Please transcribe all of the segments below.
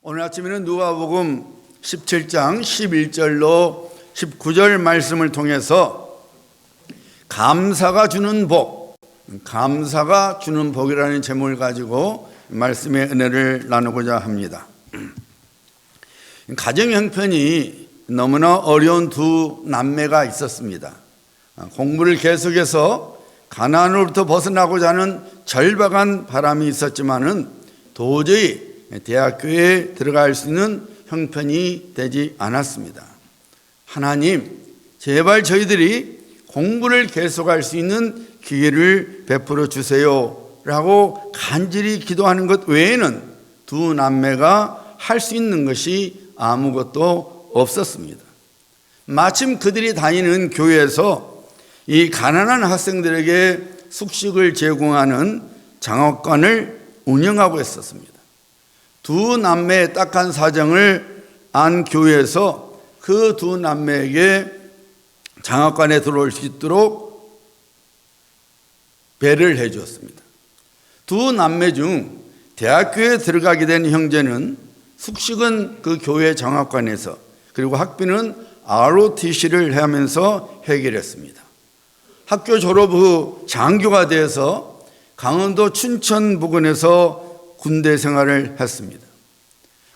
오늘 아침에는 누가복음 17장 11절로 19절 말씀을 통해서 감사가 주는 복, 감사가 주는 복이라는 제목을 가지고 말씀의 은혜를 나누고자 합니다. 가정 형편이 너무나 어려운 두 남매가 있었습니다. 공부를 계속해서 가난으로부터 벗어나고자 하는 절박한 바람이 있었지만은 도저히 대학교에 들어갈 수 있는 형편이 되지 않았습니다. 하나님, 제발 저희들이 공부를 계속할 수 있는 기회를 베풀어 주세요 라고 간절히 기도하는 것 외에는 두 남매가 할 수 있는 것이 아무것도 없었습니다. 마침 그들이 다니는 교회에서 이 가난한 학생들에게 숙식을 제공하는 장학관을 운영하고 있었습니다. 두 남매의 딱한 사정을 안 교회에서 그 두 남매에게 장학관에 들어올 수 있도록 배를 해 주었습니다. 두 남매 중 대학교에 들어가게 된 형제는 숙식은 그 교회 장학관에서, 그리고 학비는 ROTC를 하면서 해결했습니다. 학교 졸업 후 장교가 되어서 강원도 춘천 부근에서 군대 생활을 했습니다.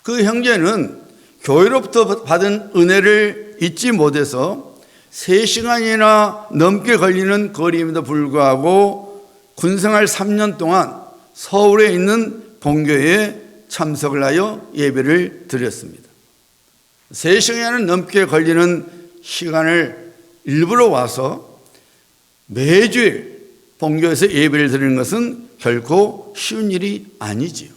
그 형제는 교회로부터 받은 은혜를 잊지 못해서 3시간이나 넘게 걸리는 거리임에도 불구하고 군생활 3년 동안 서울에 있는 본교회에 참석을 하여 예배를 드렸습니다. 3시간이 넘게 걸리는 시간을 일부러 와서 매주일 본교에서 예배를 드리는 것은 결코 쉬운 일이 아니지요.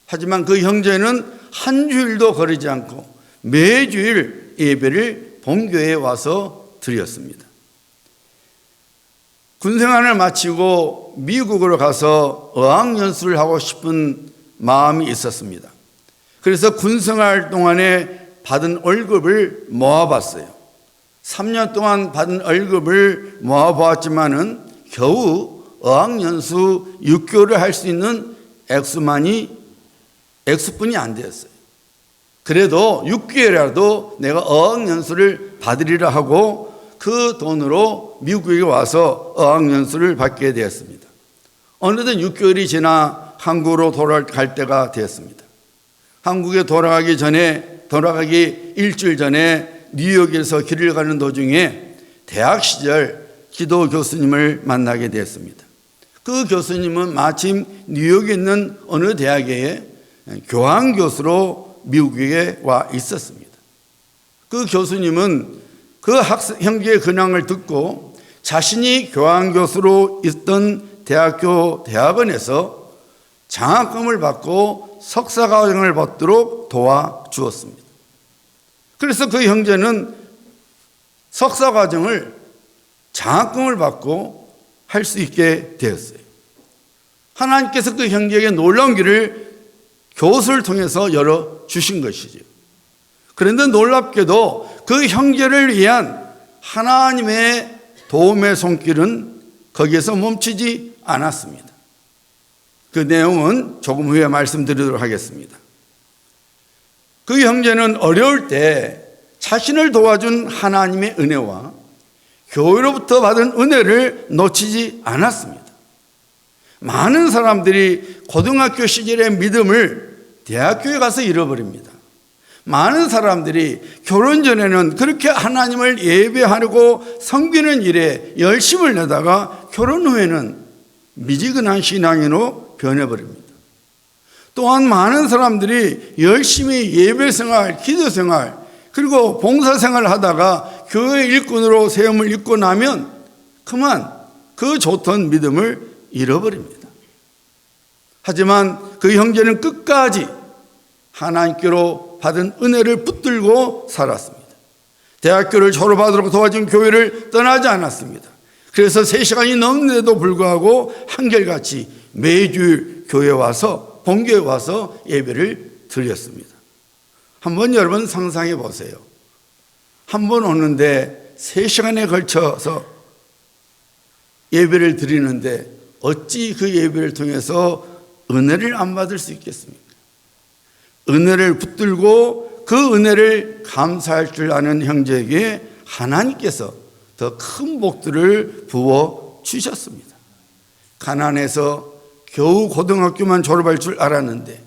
하지만 그 형제는 한 주일도 거르지 않고 매주일 예배를 본교회에 와서 드렸습니다. 군생활을 마치고 미국으로 가서 어학연수를 하고 싶은 마음이 있었습니다. 그래서 군생활 동안에 받은 월급을 모아봤어요. 3년 동안 받은 월급을 모아보았지만은 겨우 어학연수 6개월을 할 수 있는 액수뿐이 안 되었어요. 그래도 6개월이라도 내가 어학연수를 받으리라 하고 그 돈으로 미국에 와서 어학연수를 받게 되었습니다. 어느덧 6개월이 지나 한국으로 돌아갈 때가 되었습니다. 한국에 돌아가기 일주일 전에 뉴욕에서 길을 가는 도중에 대학 시절 기도 교수님을 만나게 되었습니다. 그 교수님은 마침 뉴욕에 있는 어느 대학에 교환 교수로 미국에 와 있었습니다. 그 교수님은 그 형제의 근황을 듣고 자신이 교환 교수로 있던 대학원에서 장학금을 받고 석사과정을 받도록 도와주었습니다. 그래서 그 형제는 석사과정을 장학금을 받고 할 수 있게 되었어요. 하나님께서 그 형제에게 놀라운 길을 교수를 통해서 열어주신 것이죠. 그런데 놀랍게도 그 형제를 위한 하나님의 도움의 손길은 거기에서 멈추지 않았습니다. 그 내용은 조금 후에 말씀드리도록 하겠습니다. 그 형제는 어려울 때 자신을 도와준 하나님의 은혜와 교회로부터 받은 은혜를 놓치지 않았습니다. 많은 사람들이 고등학교 시절의 믿음을 대학교에 가서 잃어버립니다. 많은 사람들이 결혼 전에는 그렇게 하나님을 예배하려고 섬기는 일에 열심을 내다가 결혼 후에는 미지근한 신앙인으로 변해버립니다. 또한 많은 사람들이 열심히 예배생활, 기도생활, 그리고 봉사생활을 하다가 교회 일꾼으로 세움을 입고 나면 그만 그 좋던 믿음을 잃어버립니다. 하지만 그 형제는 끝까지 하나님께로 받은 은혜를 붙들고 살았습니다. 대학교를 졸업하도록 도와준 교회를 떠나지 않았습니다. 그래서 3시간이 넘는데도 불구하고 한결같이 매주일 교회에 와서, 본교에 와서 예배를 드렸습니다. 한번 여러분 상상해 보세요. 한 번 오는데 3시간에 걸쳐서 예배를 드리는데 어찌 그 예배를 통해서 은혜를 안 받을 수 있겠습니까? 은혜를 붙들고 그 은혜를 감사할 줄 아는 형제에게 하나님께서 더 큰 복들을 부어 주셨습니다. 가난해서 겨우 고등학교만 졸업할 줄 알았는데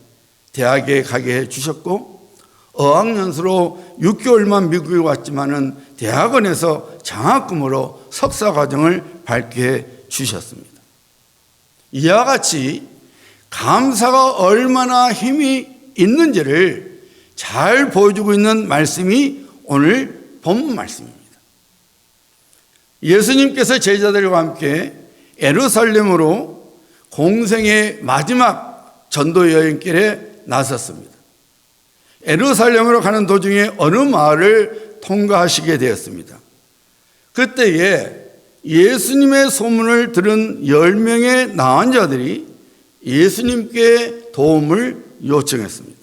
대학에 가게 해 주셨고, 어학연수로 6개월만 미국에 왔지만은 대학원에서 장학금으로 석사 과정을 밟게 해 주셨습니다. 이와 같이 감사가 얼마나 힘이 있는지를 잘 보여주고 있는 말씀이 오늘 본문 말씀입니다. 예수님께서 제자들과 함께 예루살렘으로 공생의 마지막 전도 여행길에 나섰습니다. 예루살렘으로 가는 도중에 어느 마을을 통과하시게 되었습니다. 그때에 예수님의 소문을 들은 10명의 나은 자들이 예수님께 도움을 요청했습니다.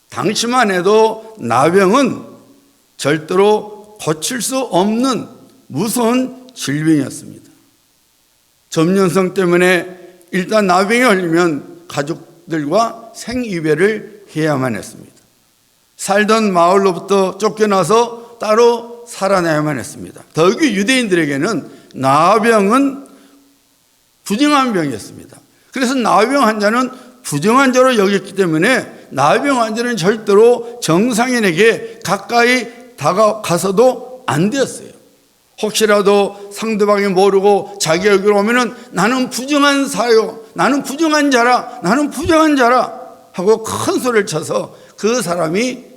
당시만 해도 나병은 절대로 고칠 수 없는 무서운 질병이었습니다. 점령성 때문에 일단 나병에 걸리면 가족들과 생이별을 해야만 했습니다. 살던 마을로부터 쫓겨나서 따로 살아나야만 했습니다. 더욱이 유대인들에게는 나병은 부정한 병이었습니다. 그래서 나병 환자는 부정한 자로 여겼기 때문에 나병 환자는 절대로 정상인에게 가까이 다가가서도 안 되었어요. 혹시라도 상대방이 모르고 자기 여기로 오면은 나는 부정한 사요, 나는 부정한 자라, 나는 부정한 자라 하고 큰 소리를 쳐서 그 사람이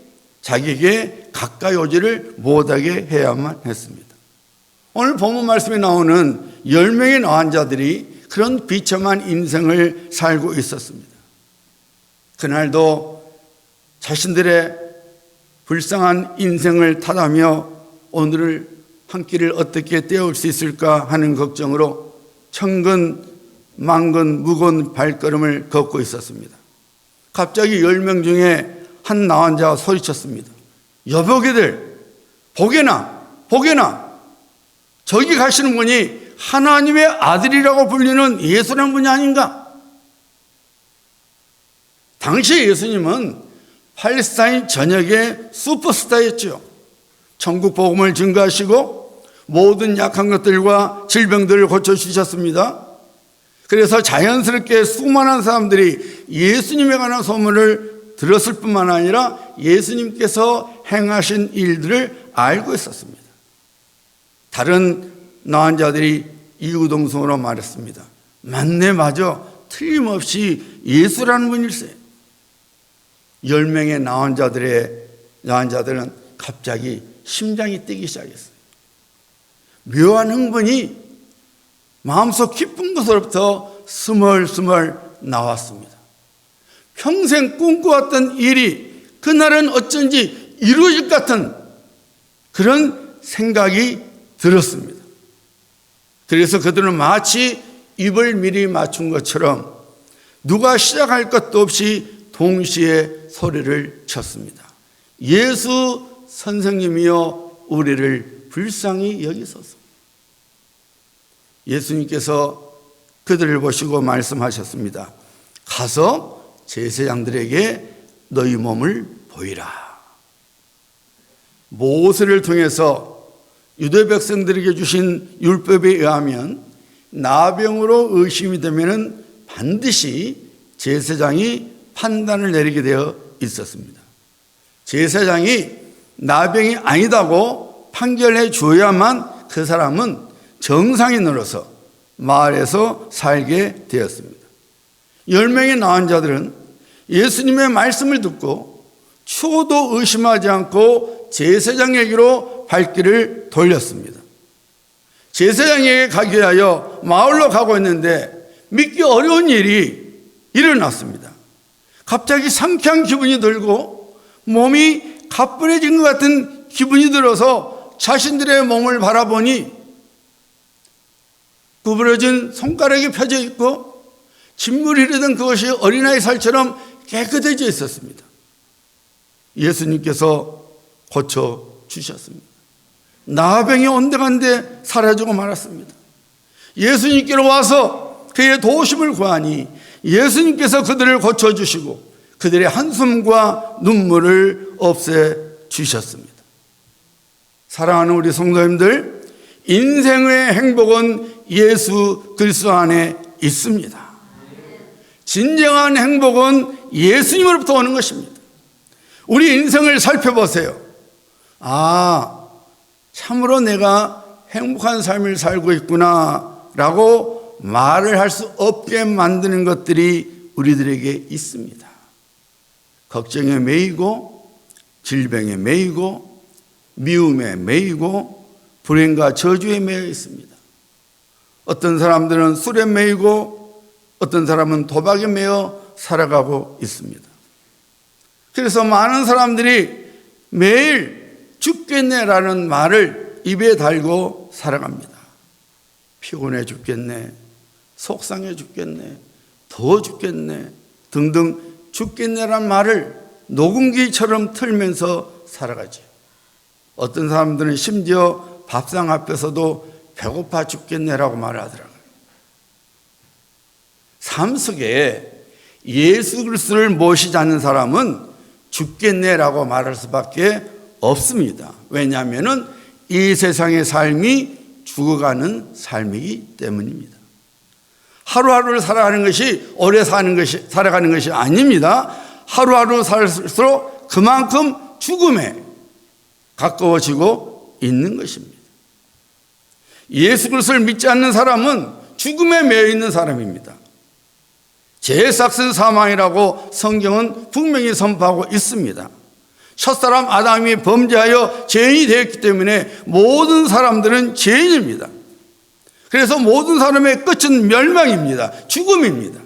자기에게 가까이 오지를 못하게 해야만 했습니다. 오늘 본문 말씀에 나오는 10명의 나은 자들이 그런 비참한 인생을 살고 있었습니다. 그날도 자신들의 불쌍한 인생을 탓하며 오늘을 한 끼를 어떻게 때울 수 있을까 하는 걱정으로 천근 만근 무거운 발걸음을 걷고 있었습니다. 갑자기 10명 중에 한 나은 자가 소리쳤습니다. 여보게들, 보게나 저기 가시는 분이 하나님의 아들이라고 불리는 예수라는 분이 아닌가? 당시 예수님은 팔레스타인 전역의 슈퍼스타였죠. 천국 복음을 증거하시고 모든 약한 것들과 질병들을 고쳐주셨습니다. 그래서 자연스럽게 수많은 사람들이 예수님에 관한 소문을 들었을 뿐만 아니라 예수님께서 행하신 일들을 알고 있었습니다. 다른 나은 자들이 이구동성으로 말했습니다. 맞네, 맞아. 틀림없이 예수라는 분일세. 10명의 나은 자들은 갑자기 심장이 뛰기 시작했어요. 묘한 흥분이 마음속 깊은 곳으로부터 스멀스멀 나왔습니다. 평생 꿈꿔왔던 일이 그날은 어쩐지 이루어질 것 같은 그런 생각이 들었습니다. 그래서 그들은 마치 입을 미리 맞춘 것처럼 누가 시작할 것도 없이 동시에 소리를 쳤습니다. 예수 선생님이여 우리를 불쌍히 여기소서. 예수님께서 그들을 보시고 말씀하셨습니다. 가서 제사장들에게 너희 몸을 보이라. 모세를 통해서 유대 백성들에게 주신 율법에 의하면 나병으로 의심이 되면 반드시 제사장이 판단을 내리게 되어 있었습니다. 제사장이 나병이 아니다고 판결해 줘야만 그 사람은 정상인으로서 마을에서 살게 되었습니다. 10명의 나은 자들은 예수님의 말씀을 듣고 추호도 의심하지 않고 제사장에게로 발길을 돌렸습니다. 제사장에게 가기 위하여 마을로 가고 있는데 믿기 어려운 일이 일어났습니다. 갑자기 상쾌한 기분이 들고 몸이 가뿐해진 것 같은 기분이 들어서 자신들의 몸을 바라보니 구부러진 손가락이 펴져 있고 진물이 흐르던 그것이 어린아이 살처럼 깨끗해져 있었습니다. 예수님께서 고쳐주셨습니다. 나병이 온데간데 사라지고 말았습니다. 예수님께로 와서 그의 도우심을 구하니 예수님께서 그들을 고쳐주시고 그들의 한숨과 눈물을 없애 주셨습니다. 사랑하는 우리 성도님들, 인생의 행복은 예수 그리스도 안에 있습니다. 진정한 행복은 예수님으로부터 오는 것입니다. 우리 인생을 살펴보세요. 참으로 내가 행복한 삶을 살고 있구나 라고 말을 할 수 없게 만드는 것들이 우리들에게 있습니다. 걱정에 매이고, 질병에 매이고, 미움에 매이고, 불행과 저주에 매여 있습니다. 어떤 사람들은 술에 매이고, 어떤 사람은 도박에 매여 살아가고 있습니다. 그래서 많은 사람들이 매일 죽겠네라는 말을 입에 달고 살아갑니다. 피곤해 죽겠네, 속상해 죽겠네, 더워 죽겠네 등등 죽겠네란 말을 녹음기처럼 틀면서 살아가죠. 어떤 사람들은 심지어 밥상 앞에서도 배고파 죽겠네라고 말하더라고요. 삶 속에 예수 그리스도를 모시지 않는 사람은 죽겠네라고 말할 수밖에 없습니다. 왜냐하면 이 세상의 삶이 죽어가는 삶이기 때문입니다. 하루하루를 살아가는 것이 오래 살아가는 것이 아닙니다. 하루하루 살수록 그만큼 죽음에 가까워지고 있는 것입니다. 예수 그리스도를 믿지 않는 사람은 죽음에 매여 있는 사람입니다. 죄의 삭은 사망이라고 성경은 분명히 선포하고 있습니다. 첫사람 아담이 범죄하여 죄인이 되었기 때문에 모든 사람들은 죄인입니다. 그래서 모든 사람의 끝은 멸망입니다. 죽음입니다.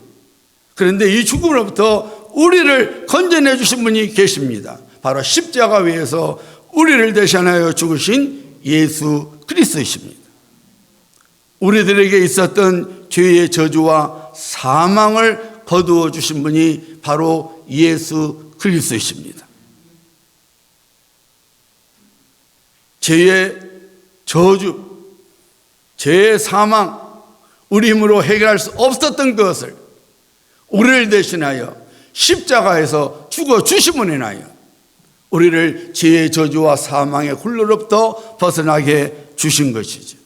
그런데 이 죽음으로부터 우리를 건져내 주신 분이 계십니다. 바로 십자가 위에서 우리를 대신하여 죽으신 예수 그리스도이십니다. 우리들에게 있었던 죄의 저주와 사망을 거두어 주신 분이 바로 예수 그리스도이십니다. 죄의 저주, 죄의 사망, 우리 힘으로 해결할 수 없었던 것을 우리를 대신하여 십자가에서 죽어 주심으로 인하여 우리를 죄의 저주와 사망의 굴로로부터 벗어나게 주신 것이죠.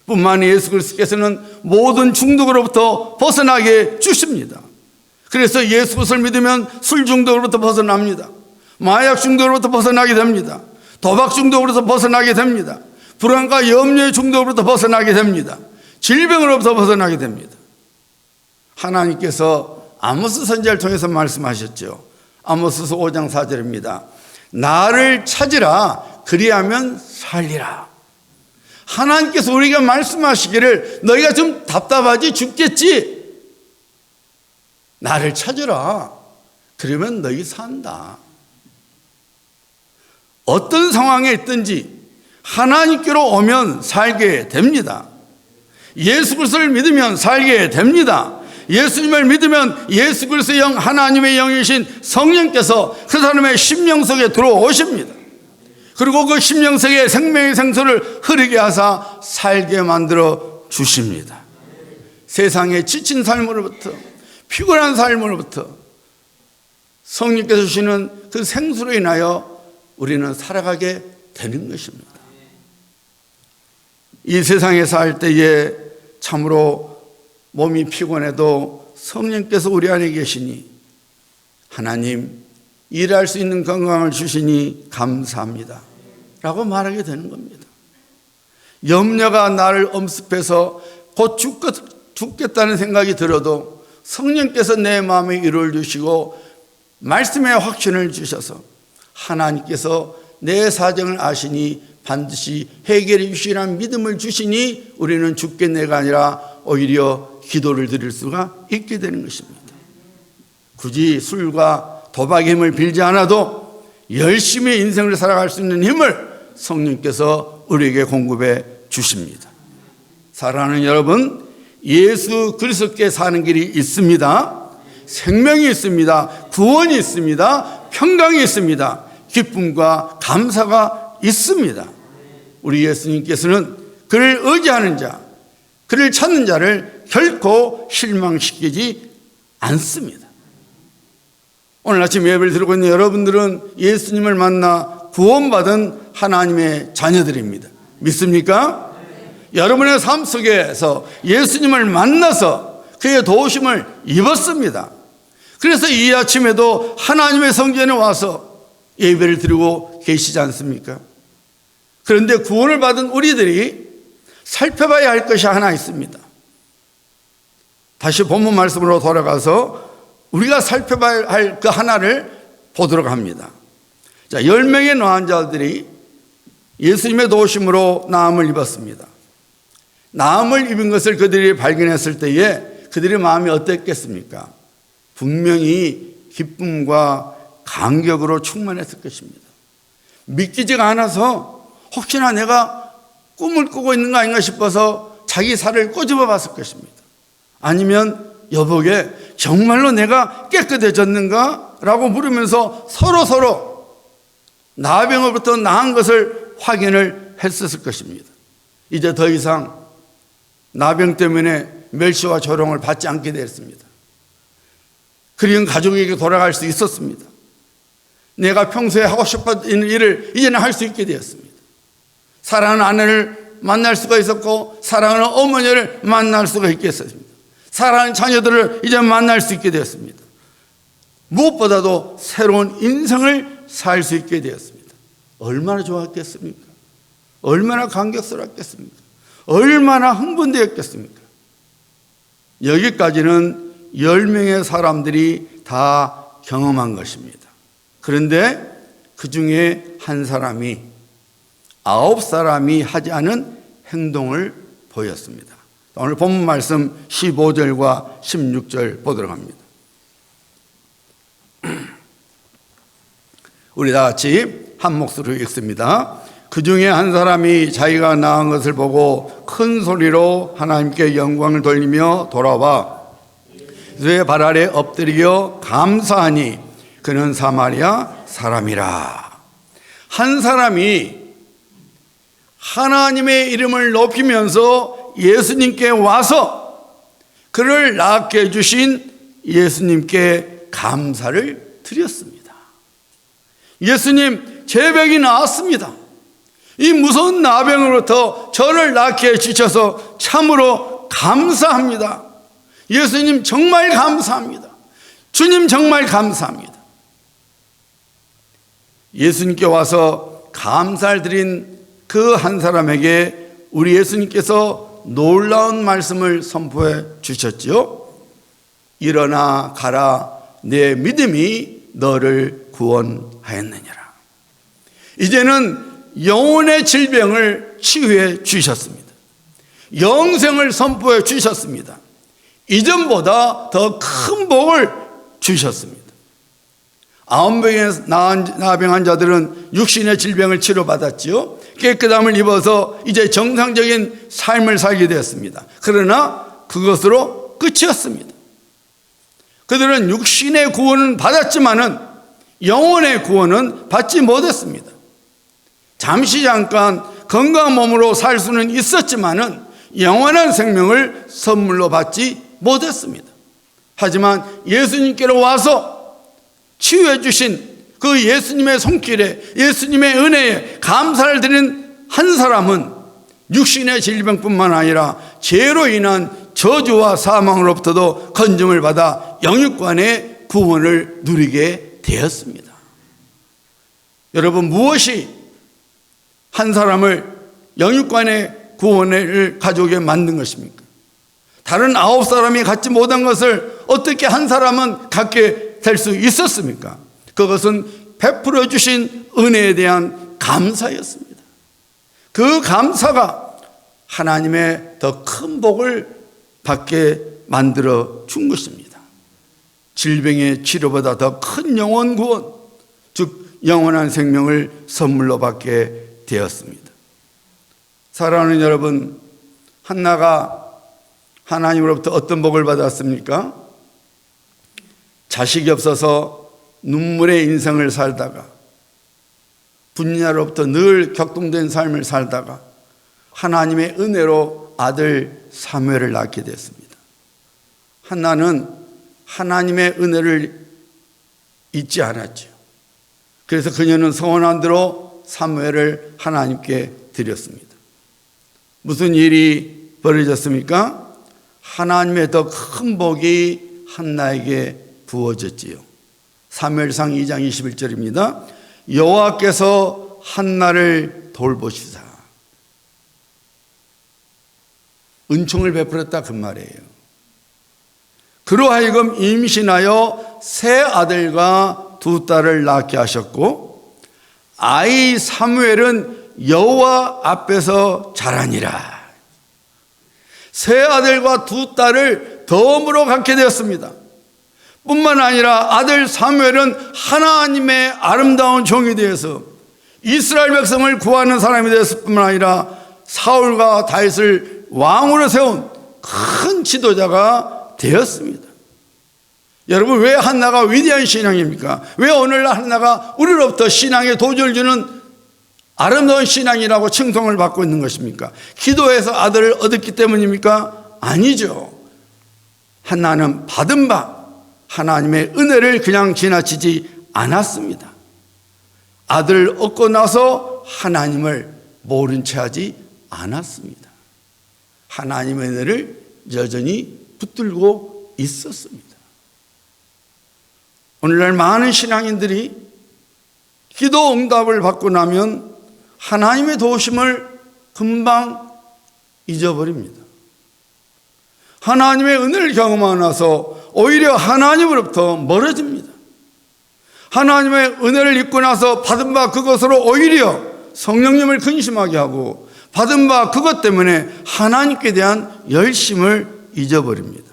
뿐만 아니라 예수 그리스도께서는 모든 중독으로부터 벗어나게 주십니다. 그래서 예수 그리스도를 믿으면 술 중독으로부터 벗어납니다. 마약 중독으로부터 벗어나게 됩니다. 도박 중독으로부터 벗어나게 됩니다. 불안과 염려의 중독으로부터 벗어나게 됩니다. 질병으로부터 벗어나게 됩니다. 하나님께서 아모스 선지자를 통해서 말씀하셨죠. 아모스서 5장 4절입니다. 나를 찾으라, 그리하면 살리라. 하나님께서 우리가 말씀하시기를 너희가 좀 답답하지 죽겠지? 나를 찾으라. 그러면 너희 산다. 어떤 상황에 있든지 하나님께로 오면 살게 됩니다. 예수 그리스도를 믿으면 살게 됩니다. 예수님을 믿으면 예수 그리스도의 영, 하나님의 영이신 성령께서 그 사람의 심령 속에 들어오십니다. 그리고 그 심령 속에 생명의 생수를 흐르게 하사 살게 만들어 주십니다. 세상에 지친 삶으로부터, 피곤한 삶으로부터 성령께서 주시는 그 생수로 인하여 우리는 살아가게 되는 것입니다. 이 세상에 살 때에 참으로 몸이 피곤해도 성령께서 우리 안에 계시니 하나님 일할 수 있는 건강을 주시니 감사합니다 라고 말하게 되는 겁니다. 염려가 나를 엄습해서 곧 죽겠다는 생각이 들어도 성령께서 내 마음에 위로를 주시고 말씀의 확신을 주셔서 하나님께서 내 사정을 아시니 반드시 해결해 주시라는 믿음을 주시니 우리는 죽겠네가 아니라 오히려 기도를 드릴 수가 있게 되는 것입니다. 굳이 술과 도박의 힘을 빌지 않아도 열심히 인생을 살아갈 수 있는 힘을 성령께서 우리에게 공급해 주십니다. 사랑하는 여러분, 예수 그리스도께 사는 길이 있습니다. 생명이 있습니다. 구원이 있습니다. 평강이 있습니다. 기쁨과 감사가 있습니다. 우리 예수님께서는 그를 의지하는 자, 그를 찾는 자를 결코 실망시키지 않습니다. 오늘 아침 예배를 드리고 있는 여러분들은 예수님을 만나 구원받은 하나님의 자녀들입니다. 믿습니까? 여러분의 삶 속에서 예수님을 만나서 그의 도우심을 입었습니다. 그래서 이 아침에도 하나님의 성전에 와서 예배를 드리고 계시지 않습니까? 그런데 구원을 받은 우리들이 살펴봐야 할 것이 하나 있습니다. 다시 본문 말씀으로 돌아가서 우리가 살펴봐야 할 그 하나를 보도록 합니다. 자, 10명의 노환자들이 예수님의 도우심으로 나음을 입었습니다. 나음을 입은 것을 그들이 발견했을 때에 그들의 마음이 어땠겠습니까? 분명히 기쁨과 감격으로 충만했을 것입니다. 믿기지가 않아서 혹시나 내가 꿈을 꾸고 있는 거 아닌가 싶어서 자기 살을 꼬집어 봤을 것입니다. 아니면 여보게 정말로 내가 깨끗해졌는가? 라고 물으면서 서로 나병으로부터 나은 것을 확인을 했었을 것입니다. 이제 더 이상 나병 때문에 멸시와 조롱을 받지 않게 되었습니다. 그리운 가족에게 돌아갈 수 있었습니다. 내가 평소에 하고 싶었던 일을 이제는 할 수 있게 되었습니다. 사랑하는 아내를 만날 수가 있었고 사랑하는 어머니를 만날 수가 있게 됐습니다. 사랑하는 자녀들을 이제 만날 수 있게 되었습니다. 무엇보다도 새로운 인생을 살 수 있게 되었습니다. 얼마나 좋았겠습니까? 얼마나 감격스럽겠습니까? 얼마나 흥분되었겠습니까? 여기까지는 10명의 사람들이 다 경험한 것입니다. 그런데 그 중에 한 사람이 9사람이 하지 않은 행동을 보였습니다. 오늘 본문 말씀 15절과 16절 보도록 합니다. 우리 다 같이 한 목소리로 읽습니다. 그 중에 한 사람이 자기가 낳은 것을 보고 큰 소리로 하나님께 영광을 돌리며 돌아와 그의 발 아래 엎드리며 감사하니 그는 사마리아 사람이라. 한 사람이 하나님의 이름을 높이면서 예수님께 와서 그를 낫게 해주신 예수님께 감사를 드렸습니다. 예수님, 제 병이 나았습니다. 이 무서운 나병으로부터 저를 낫게 해주셔서 참으로 감사합니다. 예수님 정말 감사합니다. 주님 정말 감사합니다. 예수님께 와서 감사를 드린 그 한 사람에게 우리 예수님께서 놀라운 말씀을 선포해 주셨지요. 일어나 가라, 내 믿음이 너를 구원하였느니라. 이제는 영혼의 질병을 치유해 주셨습니다. 영생을 선포해 주셨습니다. 이전보다 더 큰 복을 주셨습니다. 9명의 나병 환자들은 육신의 질병을 치료받았지요. 깨끗함을 입어서 이제 정상적인 삶을 살게 되었습니다. 그러나 그것으로 끝이었습니다. 그들은 육신의 구원은 받았지만은 영혼의 구원은 받지 못했습니다. 잠깐 건강한 몸으로 살 수는 있었지만은 영원한 생명을 선물로 받지 못했습니다. 하지만 예수님께로 와서 치유해 주신 그 예수님의 손길에, 예수님의 은혜에 감사를 드리는 한 사람은 육신의 질병뿐만 아니라 죄로 인한 저주와 사망으로부터도 건짐을 받아 영육간의 구원을 누리게 되었습니다. 여러분, 무엇이 한 사람을 영육간의 구원을 가져오게 만든 것입니까? 다른 9사람이 갖지 못한 것을 어떻게 한 사람은 갖게 될 수 있었습니까? 그것은 베풀어 주신 은혜에 대한 감사였습니다. 그 감사가 하나님의 더 큰 복을 받게 만들어 준 것입니다. 질병의 치료보다 더 큰 영혼 구원, 즉 영원한 생명을 선물로 받게 되었습니다. 사랑하는 여러분, 한나가 하나님으로부터 어떤 복을 받았습니까? 자식이 없어서 눈물의 인생을 살다가 분야로부터 늘 격동된 삶을 살다가 하나님의 은혜로 아들 사무엘을 낳게 됐습니다. 한나는 하나님의 은혜를 잊지 않았죠. 그래서 그녀는 소원한 대로 사무엘을 하나님께 드렸습니다. 무슨 일이 벌어졌습니까? 하나님의 더 큰 복이 한나에게 부어졌지요. 사무엘상 2장 21절입니다. 여호와께서 한나를 돌보시사 은총을 베풀었다 그 말이에요. 그로 하여금 임신하여 세 아들과 두 딸을 낳게 하셨고 아이 사무엘은 여호와 앞에서 자라니라. 세 아들과 두 딸을 덤으로 갖게 되었습니다. 뿐만 아니라 아들 사무엘은 하나님의 아름다운 종이 되어서 이스라엘 백성을 구하는 사람이 되었을 뿐만 아니라 사울과 다윗을 왕으로 세운 큰 지도자가 되었습니다. 여러분, 왜 한나가 위대한 신앙입니까? 왜 오늘날 한나가 우리로부터 신앙의 도전을 주는 아름다운 신앙이라고 칭송을 받고 있는 것입니까? 기도해서 아들을 얻었기 때문입니까? 아니죠. 한나는 받은 바 하나님의 은혜를 그냥 지나치지 않았습니다. 아들을 얻고 나서 하나님을 모른 채 하지 않았습니다. 하나님의 은혜를 여전히 붙들고 있었습니다. 오늘날 많은 신앙인들이 기도 응답을 받고 나면 하나님의 도우심을 금방 잊어버립니다. 하나님의 은혜를 경험하고 나서 오히려 하나님으로부터 멀어집니다. 하나님의 은혜를 입고 나서 받은 바 그것으로 오히려 성령님을 근심하게 하고 받은 바 그것 때문에 하나님께 대한 열심을 잊어버립니다.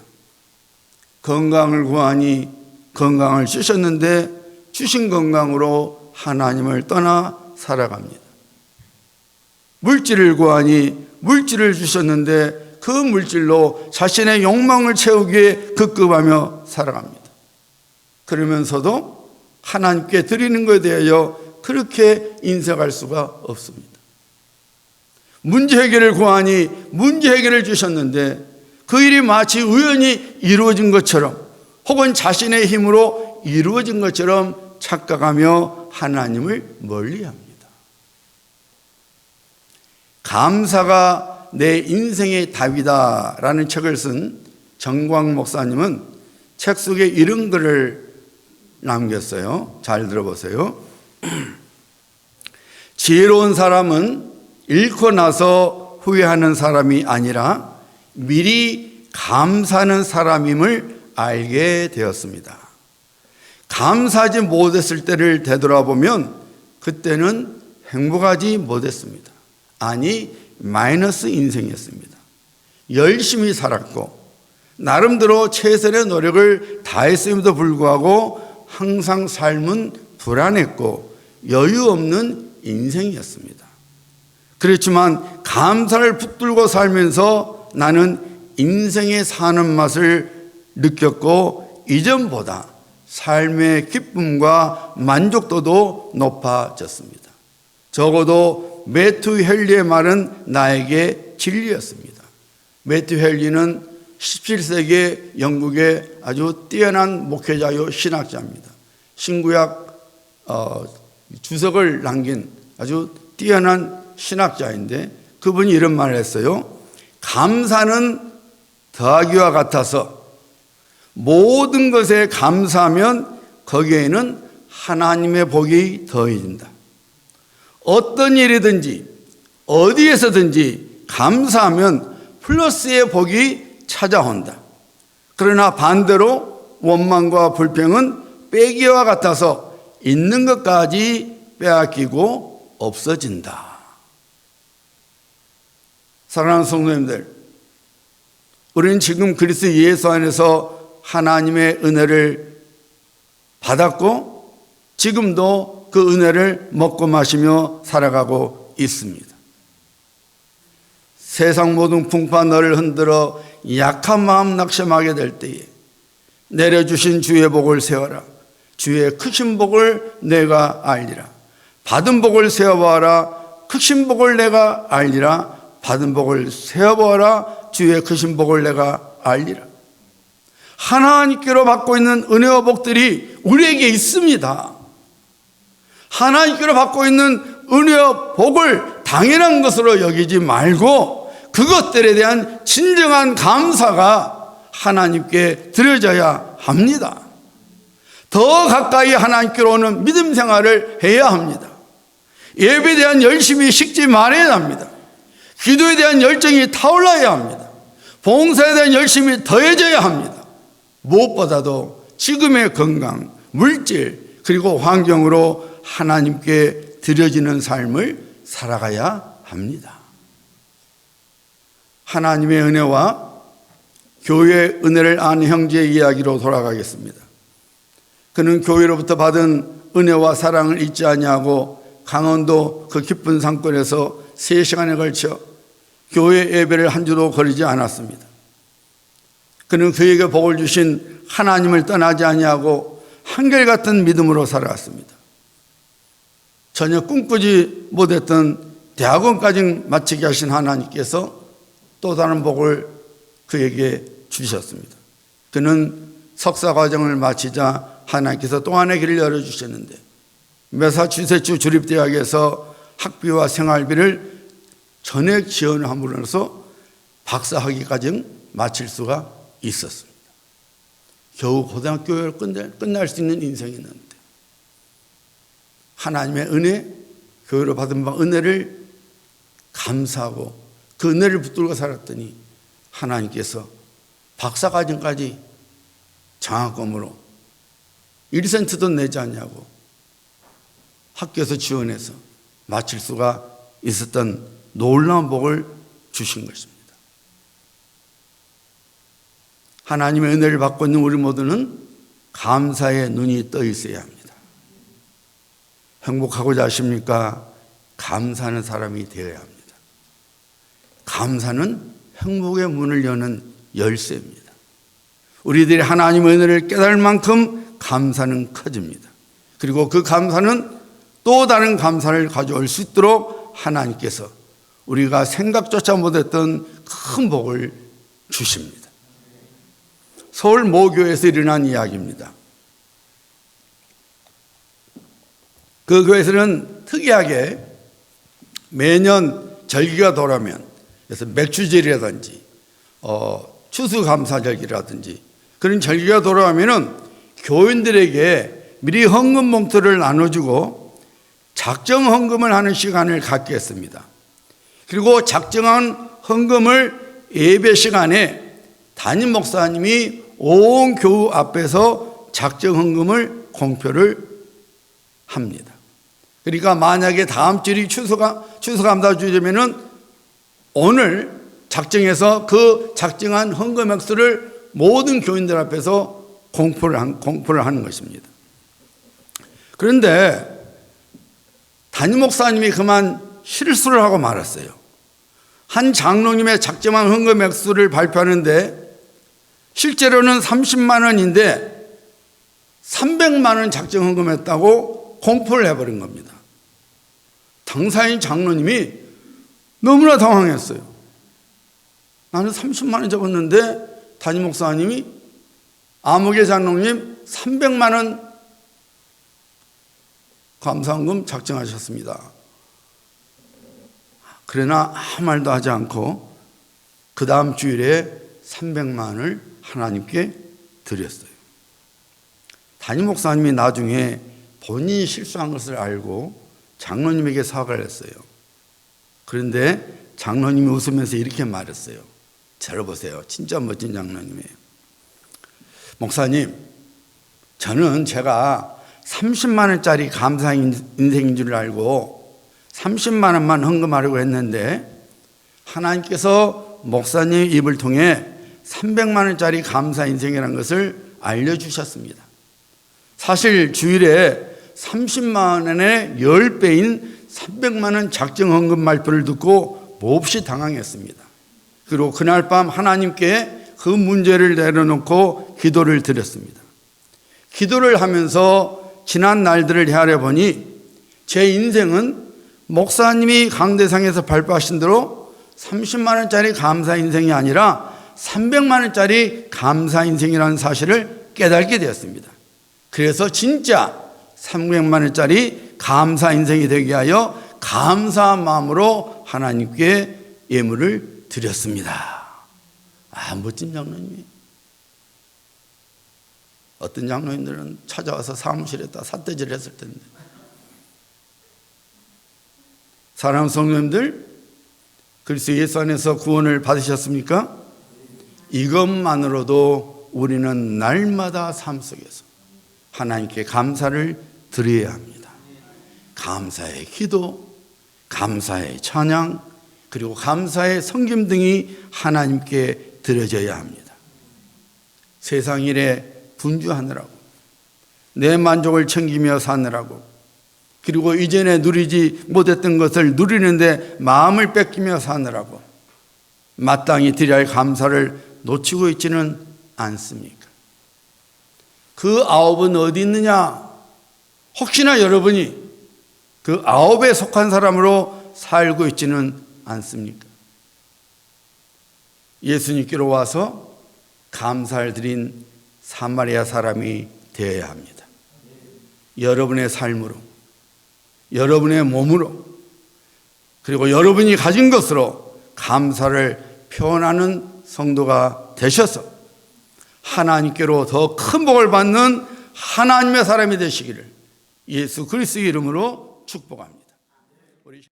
건강을 구하니 건강을 주셨는데 주신 건강으로 하나님을 떠나 살아갑니다. 물질을 구하니 물질을 주셨는데 그 물질로 자신의 욕망을 채우기 위해 급급하며 살아갑니다. 그러면서도 하나님께 드리는 것에 대하여 그렇게 인색할 수가 없습니다. 문제 해결을 구하니 문제 해결을 주셨는데 그 일이 마치 우연히 이루어진 것처럼 혹은 자신의 힘으로 이루어진 것처럼 착각하며 하나님을 멀리합니다. 감사가 내 인생의 답이다 라는 책을 쓴 정광 목사님은 책 속에 이런 글을 남겼어요. 잘 들어보세요. 지혜로운 사람은 잃고 나서 후회하는 사람이 아니라 미리 감사하는 사람임을 알게 되었습니다. 감사하지 못했을 때를 되돌아보면 그때는 행복하지 못했습니다. 아니, 마이너스 인생이었습니다. 열심히 살았고 나름대로 최선의 노력을 다했음에도 불구하고 항상 삶은 불안했고 여유 없는 인생이었습니다. 그렇지만 감사를 붙들고 살면서 나는 인생의 사는 맛을 느꼈고 이전보다 삶의 기쁨과 만족도도 높아졌습니다. 적어도 매튜 헨리의 말은 나에게 진리였습니다. 매튜 헨리는 17세기 영국의 아주 뛰어난 목회자요 신학자입니다. 신구약 주석을 남긴 아주 뛰어난 신학자인데 그분이 이런 말을 했어요. 감사는 더하기와 같아서 모든 것에 감사하면 거기에는 하나님의 복이 더해진다. 어떤 일이든지 어디에서든지 감사하면 플러스의 복이 찾아온다. 그러나 반대로 원망과 불평은 빼기와 같아서 있는 것까지 빼앗기고 없어진다. 사랑하는 성도님들, 우리는 지금 그리스도 예수 안에서 하나님의 은혜를 받았고 지금도 그 은혜를 먹고 마시며 살아가고 있습니다. 세상 모든 풍파 너를 흔들어 약한 마음 낙심하게 될 때에 내려주신 주의 복을 세워라. 주의 크신 복을 내가 알리라. 받은 복을 세어보아라. 크신 복을 내가 알리라. 받은 복을 세어보아라. 주의 크신 복을 내가 알리라. 하나님께로 받고 있는 은혜와 복들이 우리에게 있습니다. 하나님께로 받고 있는 은혜와 복을 당연한 것으로 여기지 말고 그것들에 대한 진정한 감사가 하나님께 드려져야 합니다. 더 가까이 하나님께로 오는 믿음 생활을 해야 합니다. 예배에 대한 열심이 식지 말아야 합니다. 기도에 대한 열정이 타올라야 합니다. 봉사에 대한 열심이 더해져야 합니다. 무엇보다도 지금의 건강, 물질, 그리고 환경으로 하나님께 드려지는 삶을 살아가야 합니다. 하나님의 은혜와 교회의 은혜를 아는 형제의 이야기로 돌아가겠습니다. 그는 교회로부터 받은 은혜와 사랑을 잊지 아니하고 강원도 그 깊은 산골에서 3시간에 걸쳐 교회 예배를 한 주도 거리지 않았습니다. 그는 그에게 복을 주신 하나님을 떠나지 아니하고 한결같은 믿음으로 살아왔습니다. 전혀 꿈꾸지 못했던 대학원까지 마치게 하신 하나님께서 또 다른 복을 그에게 주셨습니다. 그는 석사 과정을 마치자 하나님께서 또 하나의 길을 열어주셨는데 매사추세츠 주립대학에서 학비와 생활비를 전액 지원함으로써 박사학위까지 마칠 수가 있었습니다. 겨우 고등학교를 끝날 수 있는 인생이었는데 하나님의 은혜, 교회로 받은 바 은혜를 감사하고 그 은혜를 붙들고 살았더니 하나님께서 박사과정까지 장학금으로 1센트도 내지 않냐고 학교에서 지원해서 마칠 수가 있었던 놀라운 복을 주신 것입니다. 하나님의 은혜를 받고 있는 우리 모두는 감사의 눈이 떠 있어야 합니다. 행복하고자 하십니까? 감사하는 사람이 되어야 합니다. 감사는 행복의 문을 여는 열쇠입니다. 우리들이 하나님의 은혜를 깨달을 만큼 감사는 커집니다. 그리고 그 감사는 또 다른 감사를 가져올 수 있도록 하나님께서 우리가 생각조차 못했던 큰 복을 주십니다. 서울 모교에서 일어난 이야기입니다. 그 교회에서는 특이하게 매년 절기가 돌아오면 그래서 맥주절이라든지 추수감사절기라든지 그런 절기가 돌아오면은 교인들에게 미리 헌금 봉투를 나눠주고 작정 헌금을 하는 시간을 갖게 했습니다. 그리고 작정한 헌금을 예배 시간에 담임 목사님이 온 교우 앞에서 작정 헌금을 공표를 합니다. 그러니까 만약에 다음 주일이 추수감사 주일이면은 오늘 작정해서 그 작정한 헌금 액수를 모든 교인들 앞에서 공표를 하는 것입니다. 그런데 담임 목사님이 그만 실수를 하고 말았어요. 한 장로님의 작정한 헌금 액수를 발표하는데 실제로는 30만 원인데 300만 원 작정 헌금했다고 공표를 해버린 겁니다. 당사인 장로님이 너무나 당황했어요. 나는 30만 원 적었는데 담임 목사님이 아무개 장로님 300만 원 감사헌금 작정하셨습니다. 그러나 아무 말도 하지 않고 그 다음 주일에 300만 원을 하나님께 드렸어요. 담임 목사님이 나중에 본인이 실수한 것을 알고 장로님에게 사과를 했어요. 그런데 장로님이 웃으면서 이렇게 말했어요. 들어보세요. 진짜 멋진 장로님이에요. 목사님, 저는 제가 30만 원짜리 감사 인생인 줄 알고 30만 원만 헌금하려고 했는데 하나님께서 목사님 입을 통해 300만 원짜리 감사 인생이라는 것을 알려주셨습니다. 사실 주일에 30만 원의 10배인 300만 원 작정 헌금 말표를 듣고 몹시 당황했습니다. 그리고 그날 밤 하나님께 그 문제를 내려놓고 기도를 드렸습니다. 기도를 하면서 지난 날들을 헤아려 보니 제 인생은 목사님이 강대상에서 발표하신 대로 30만 원짜리 감사 인생이 아니라 300만 원짜리 감사 인생이라는 사실을 깨닫게 되었습니다. 그래서 진짜 300만 원짜리 감사 인생이 되게 하여 감사한 마음으로 하나님께 예물을 드렸습니다. 멋진 장로님이에요. 어떤 장로님들은 찾아와서 사무실에다 삿대질을 했을 텐데. 사랑하는 성도님들, 그리스도 예수 안에서 구원을 받으셨습니까? 이것만으로도 우리는 날마다 삶 속에서 하나님께 감사를 드려야 합니다. 감사의 기도, 감사의 찬양, 그리고 감사의 섬김 등이 하나님께 드려져야 합니다. 세상 일에 분주하느라고, 내 만족을 챙기며 사느라고, 그리고 이전에 누리지 못했던 것을 누리는데 마음을 뺏기며 사느라고 마땅히 드려야 할 감사를 놓치고 있지는 않습니까? 그 아홉은 어디 있느냐? 혹시나 여러분이 그 아홉에 속한 사람으로 살고 있지는 않습니까? 예수님께로 와서 감사를 드린 사마리아 사람이 되어야 합니다. 여러분의 삶으로, 여러분의 몸으로, 그리고 여러분이 가진 것으로 감사를 표현하는 성도가 되셔서 하나님께로 더 큰 복을 받는 하나님의 사람이 되시기를 예수 그리스도의 이름으로 축복합니다.